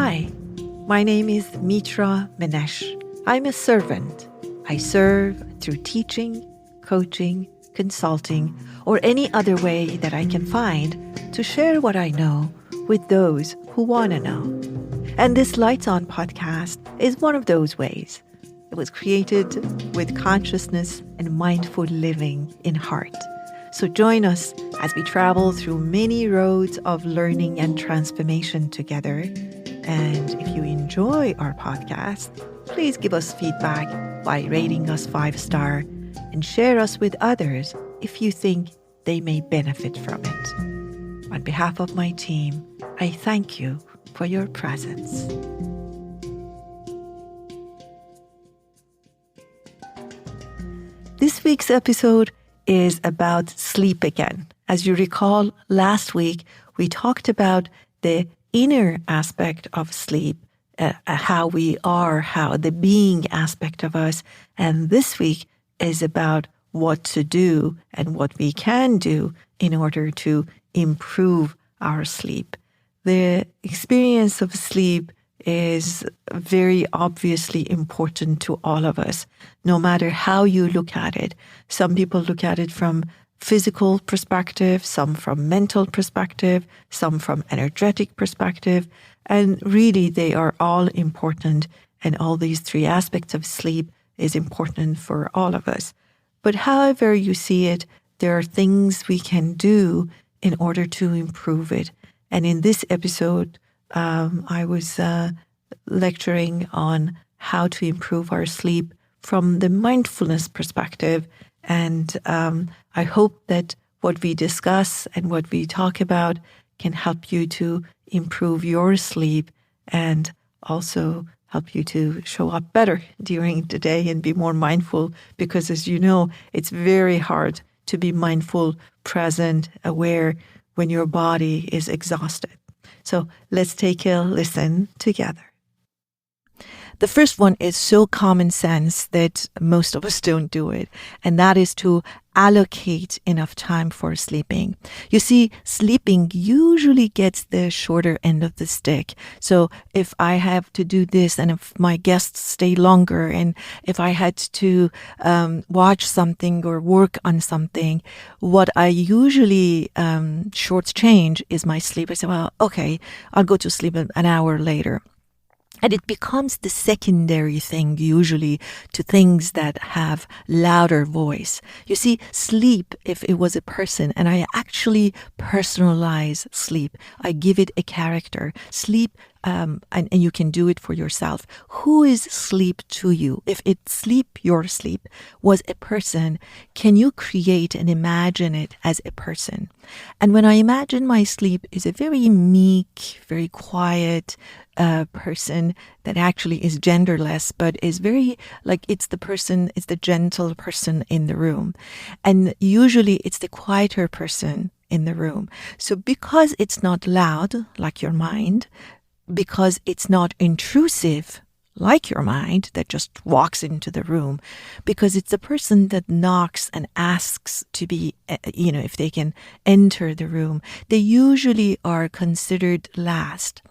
Hi, my name is Mitra. I'm a servant. I serve through teaching, coaching, consulting, or any other way that I can find to share what I know with those who want to know. And this Lights On podcast is one of those ways. It was created with consciousness and mindful living in heart. So join us as we travel through many roads of learning and transformation together. And if you enjoy our podcast, please give us feedback by rating us 5-star and share us with others if you think they may benefit from it. On behalf of my team, I thank you for your presence. This week's episode is about sleep again. As you recall, last week we talked about the inner aspect of sleep, how we are, how the being aspect of us. And this week is about what to do and what we can do in order to improve our sleep. The experience of sleep is very obviously important to all of us, no matter how you look at it. Some people look at it from physical perspective, some from mental perspective, some from energetic perspective, and really they are all important, and all these three aspects of sleep is important for all of us. But however you see it, there are things we can do in order to improve it. And in this episode, I was lecturing on how to improve our sleep from the mindfulness perspective. And I hope that what we discuss and what we talk about can help you to improve your sleep and also help you to show up better during the day and be more mindful. Because as you know, it's very hard to be mindful, present, aware when your body is exhausted. So let's take a listen together. The first one is so common sense that most of us don't do it, and that is to allocate enough time for sleeping. You see, sleeping usually gets the shorter end of the stick. So if I have to do this, and if my guests stay longer, and if I had to watch something or work on something, what I usually shortchange is my sleep. I say, well, okay, I'll go to sleep an hour later. And it becomes the secondary thing usually to things that have louder voice. You see, sleep, if it was a person, and I actually personalize sleep, I give it a character. Sleep, and you can do it for yourself. Who is sleep to you? If your sleep was a person, can you create and imagine it as a person? And when I imagine my sleep is a very meek, very quiet person that actually is genderless, but is very like it's the gentle person in the room. And usually it's the quieter person in the room. So because it's not loud like your mind, because it's not intrusive like your mind that just walks into the room, because it's the person that knocks and asks to be, if they can enter the room, they usually are considered last.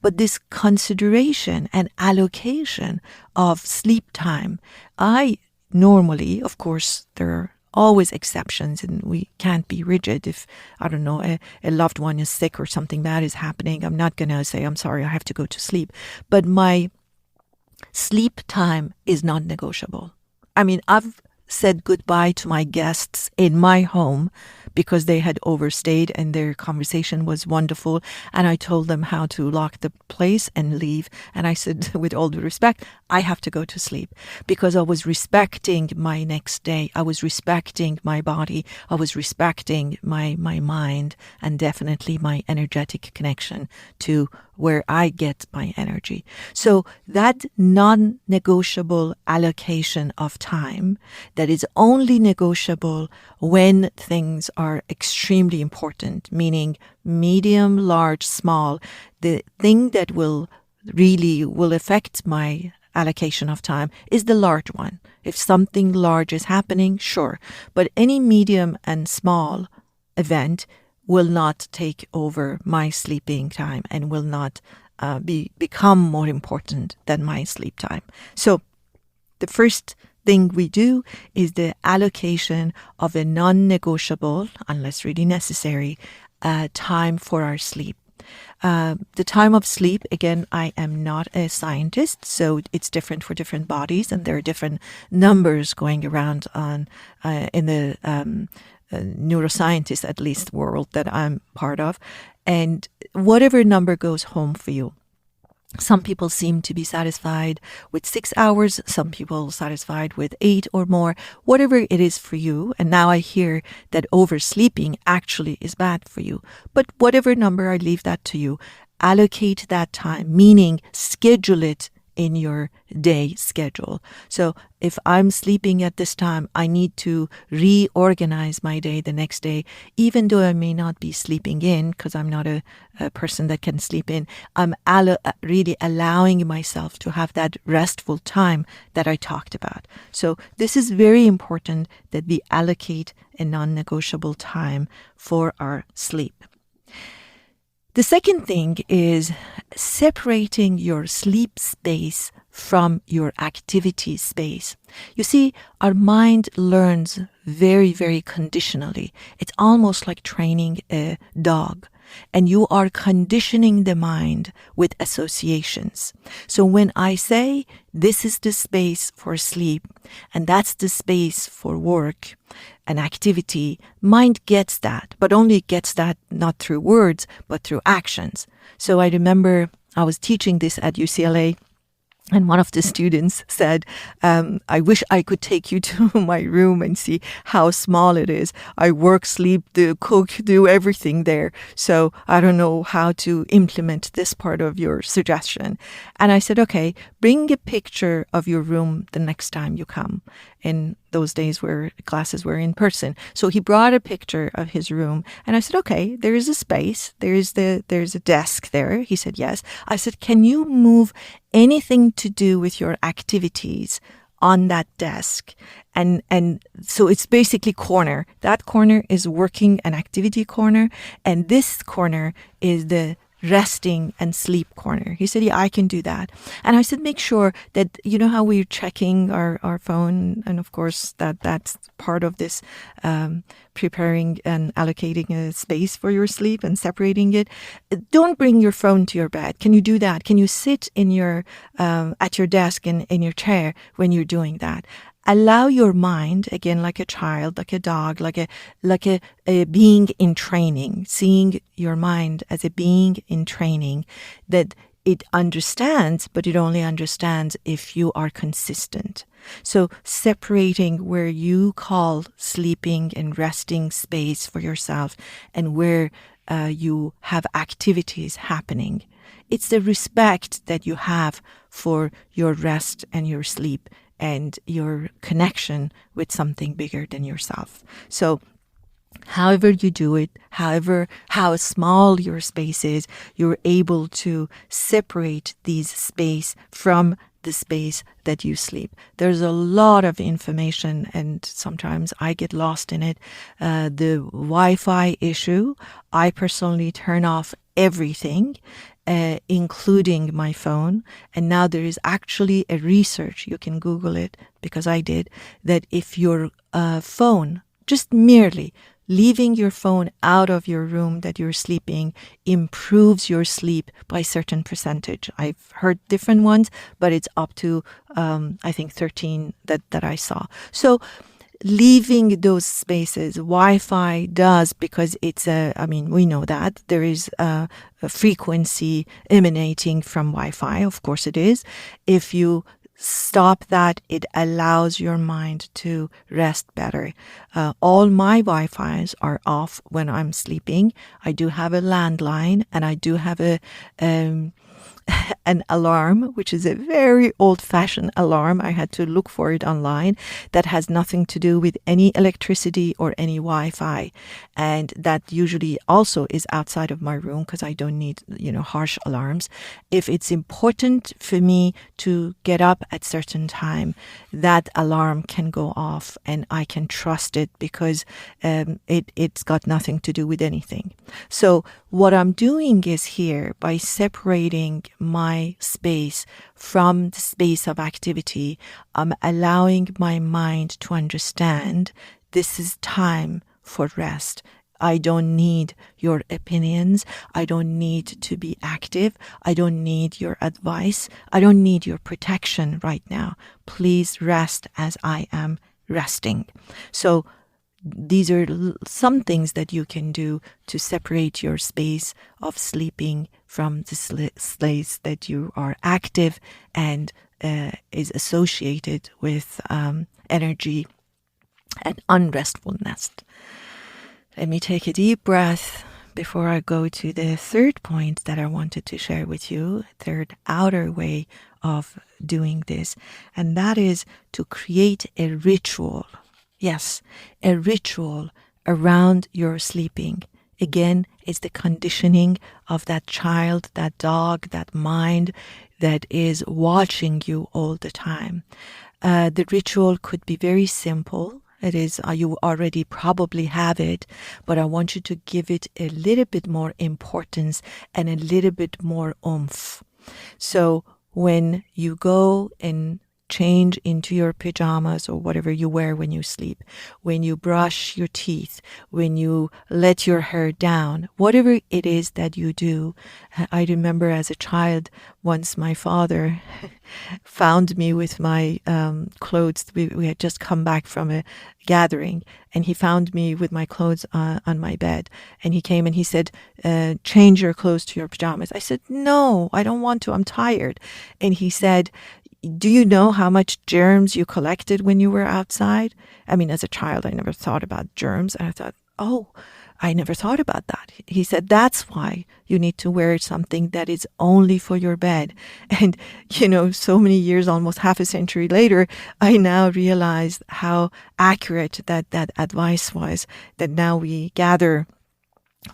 But this consideration and allocation of sleep time, I normally, of course, there are always exceptions, and we can't be rigid. If, I don't know, a loved one is sick or something bad is happening, I'm not going to say, I'm sorry, I have to go to sleep. But my sleep time is not negotiable. I mean, I've said goodbye to my guests in my home because they had overstayed and their conversation was wonderful. And I told them how to lock the place and leave. And I said, with all due respect, I have to go to sleep, because I was respecting my next day. I was respecting my body. I was respecting my mind, and definitely my energetic connection to where I get my energy. So that non-negotiable allocation of time that is only negotiable when things are extremely important, meaning medium, large, small, the thing that will affect my allocation of time is the large one. If something large is happening, sure. But any medium and small event will not take over my sleeping time and will not become more important than my sleep time. So the first thing we do is the allocation of a non-negotiable, unless really necessary, time for our sleep. The time of sleep, again, I am not a scientist, so it's different for different bodies, and there are different numbers going around in the neuroscientist, at least, world that I'm part of. And whatever number goes home for you. Some people seem to be satisfied with 6 hours. Some people satisfied with 8 or more, whatever it is for you. And now I hear that oversleeping actually is bad for you. But whatever number, I leave that to you. Allocate that time, meaning schedule it in your day schedule. So if I'm sleeping at this time, I need to reorganize my day the next day, even though I may not be sleeping in, because I'm not a person that can sleep in. I'm really allowing myself to have that restful time that I talked about. So this is very important that we allocate a non-negotiable time for our sleep. The second thing is separating your sleep space from your activity space. You see, our mind learns very, very conditionally. It's almost like training a dog. And you are conditioning the mind with associations. So when I say this is the space for sleep and that's the space for work and activity, mind gets that, but only gets that not through words, but through actions. So I remember I was teaching this at UCLA. And one of the students said, I wish I could take you to my room and see how small it is. I work, sleep, cook, do everything there. So I don't know how to implement this part of your suggestion. And I said, okay, bring a picture of your room the next time you come. In those days where classes were in person. So he brought a picture of his room and I said, okay, there is a space. There's a desk there. He said, yes. I said, can you move anything to do with your activities on that desk? And so it's basically corner. That corner is working and activity corner. And this corner is the resting and sleep corner. He said, yeah, I can do that. And I said, make sure that, you know how we're checking our phone, and of course that's part of this preparing and allocating a space for your sleep and separating it. Don't bring your phone to your bed. Can you do that? Can you sit in your at your desk and in your chair when you're doing that? Allow your mind, again, like a child, like a dog, like a being in training, seeing your mind as a being in training, that it understands, but it only understands if you are consistent. So separating where you call sleeping and resting space for yourself and where you have activities happening. It's the respect that you have for your rest and your sleep and your connection with something bigger than yourself. So however you do it, how small your space is, you're able to separate these space from the space that you sleep. There's a lot of information and sometimes I get lost in it. The Wi-Fi issue, I personally turn off everything, including my phone. And now there is actually a research, you can Google it because I did, that if your phone, just merely leaving your phone out of your room that you're sleeping improves your sleep by a certain percentage. I've heard different ones, but it's up to, I think 13 that I saw. So leaving those spaces, Wi-Fi does, because we know that there is a frequency emanating from Wi-Fi. Of course it is. If you stop that, it allows your mind to rest better. All my Wi-Fis are off when I'm sleeping. I do have a landline and I do have an alarm, which is a very old-fashioned alarm. I had to look for it online, that has nothing to do with any electricity or any Wi-Fi. And that usually also is outside of my room because I don't need, harsh alarms. If it's important for me to get up at certain time, that alarm can go off and I can trust it because it's got nothing to do with anything. So what I'm doing is here, by separating my space from the space of activity, I'm allowing my mind to understand this is time for rest. I don't need your opinions. I don't need to be active. I don't need your advice. I don't need your protection right now. Please rest as I am resting. So these are some things that you can do to separate your space of sleeping from the space that you are active and is associated with energy and unrestfulness. Let me take a deep breath before I go to the third point that I wanted to share with you, third outer way of doing this, and that is to create a ritual. Yes, a ritual around your sleeping. Again, it's the conditioning of that child, that dog, that mind that is watching you all the time. The ritual could be very simple. It is, you already probably have it, but I want you to give it a little bit more importance and a little bit more oomph. So when you go and change into your pajamas or whatever you wear when you sleep, when you brush your teeth, when you let your hair down, whatever it is that you do. I remember as a child, once my father found me with my clothes. We had just come back from a gathering, and he found me with my clothes on my bed. And he came and he said, change your clothes to your pajamas. I said, no, I don't want to. I'm tired. And he said, do you know how much germs you collected when you were outside? I mean, as a child, I never thought about germs. And I thought, oh, I never thought about that. He said, that's why you need to wear something that is only for your bed. And, so many years, almost half a century later, I now realize how accurate that advice was, that now we gather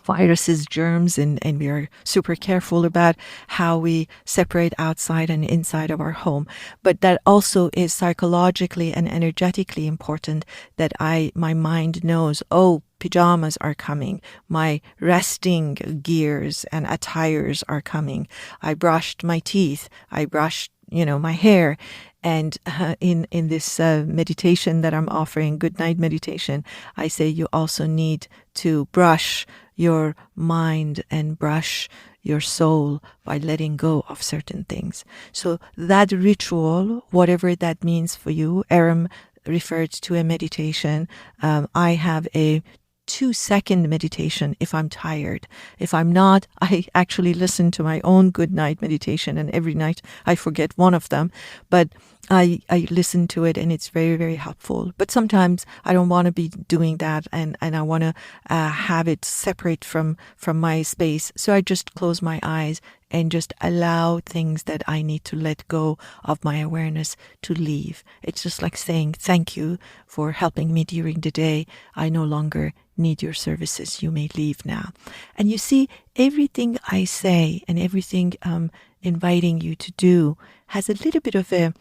viruses, germs, and we are super careful about how we separate outside and inside of our home. But that also is psychologically and energetically important, that my mind knows, oh, pajamas are coming. My resting gears and attires are coming. I brushed my teeth. I brushed, my hair. And in this meditation that I'm offering, good night meditation, I say you also need to brush your mind and brush your soul by letting go of certain things. So that ritual, whatever that means for you, Aram referred to a meditation. I have a 2-second meditation if I'm tired. If I'm not, I actually listen to my own good night meditation, and every night I forget one of them, but I listen to it and it's very, very helpful. But sometimes I don't want to be doing that, and I want to have it separate from my space. So I just close my eyes and just allow things that I need to let go of my awareness to leave. It's just like saying, thank you for helping me during the day. I no longer need your services. You may leave now. And you see, everything I say and everything I'm inviting you to do has a little bit of a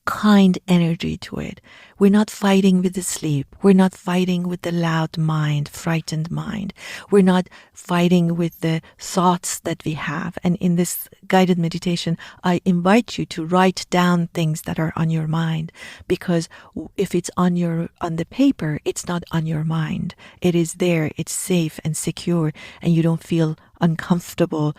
kind energy to it. We're not fighting with the sleep. We're not fighting with the loud mind, frightened mind. We're not fighting with the thoughts that we have. And in this guided meditation, I invite you to write down things that are on your mind, because if it's on the paper, it's not on your mind. It is there. It's safe and secure, and you don't feel uncomfortable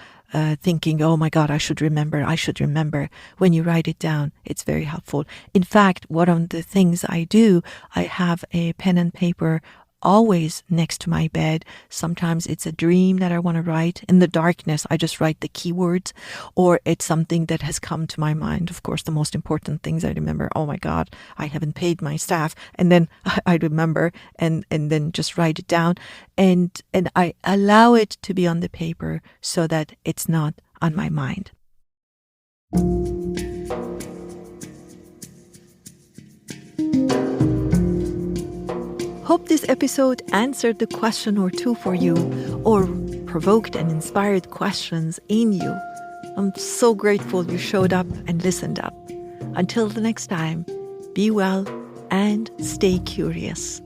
thinking, oh my God, I should remember. When you write it down, it's very helpful. In fact, one of the things I do, I have a pen and paper always next to my bed. Sometimes it's a dream that I want to write. In the darkness, I just write the keywords, or it's something that has come to my mind. Of course, the most important things I remember, oh my God, I haven't paid my staff. And then I remember and then just write it down. And I allow it to be on the paper so that it's not on my mind. Hope this episode answered the question or two for you, or provoked and inspired questions in you. I'm so grateful you showed up and listened up. Until the next time, be well and stay curious.